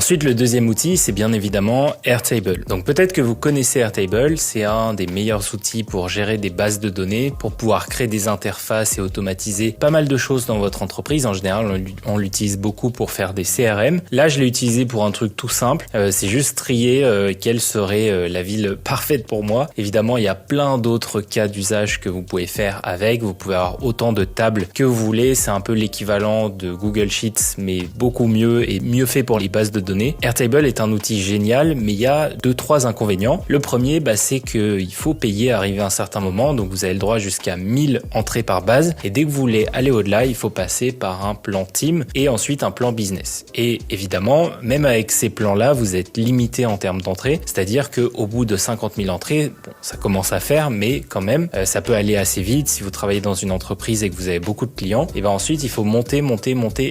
Ensuite, le deuxième outil, c'est bien évidemment Airtable. Donc peut-être que vous connaissez Airtable, c'est un des meilleurs outils pour gérer des bases de données, pour pouvoir créer des interfaces et automatiser pas mal de choses dans votre entreprise. En général, on l'utilise beaucoup pour faire des CRM. Là, je l'ai utilisé pour un truc tout simple. C'est juste trier quelle serait la ville parfaite pour moi. Évidemment, il y a plein d'autres cas d'usage que vous pouvez faire avec. Vous pouvez avoir autant de tables que vous voulez. C'est un peu l'équivalent de Google Sheets, mais beaucoup mieux et mieux fait pour les bases de données. Airtable est un outil génial, mais il y a 2-3 inconvénients. Le premier, c'est qu'il faut payer arrivé à un certain moment. Donc, vous avez le droit jusqu'à 1000 entrées par base. Et dès que vous voulez aller au-delà, il faut passer par un plan team et ensuite un plan business. Et évidemment, même avec ces plans-là, vous êtes limité en termes d'entrées. C'est-à-dire qu'au bout de 50 000 entrées, ça commence à faire, mais quand même, ça peut aller assez vite. Si vous travaillez dans une entreprise et que vous avez beaucoup de clients, et ensuite, il faut monter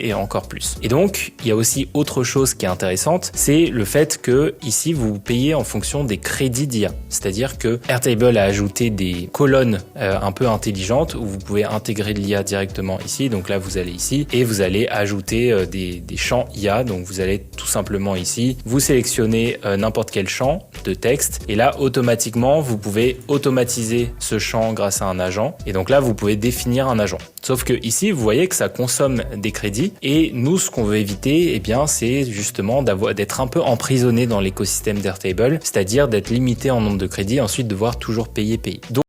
et encore plus. Et donc, il y a aussi autre chose qui est intéressante, c'est le fait que ici, vous payez en fonction des crédits d'IA. C'est-à-dire que Airtable a ajouté des colonnes un peu intelligentes où vous pouvez intégrer de l'IA directement ici. Donc là, vous allez ici et vous allez ajouter des champs IA. Donc vous allez tout simplement ici, vous sélectionnez n'importe quel champ de texte et là, automatiquement, vous pouvez automatiser ce champ grâce à un agent. Et donc là, vous pouvez définir un agent. Sauf que ici, vous voyez que ça consomme des crédits et nous, ce qu'on veut éviter, c'est justement d'être un peu emprisonné dans l'écosystème d'Airtable, c'est-à-dire d'être limité en nombre de crédits et ensuite devoir toujours payer.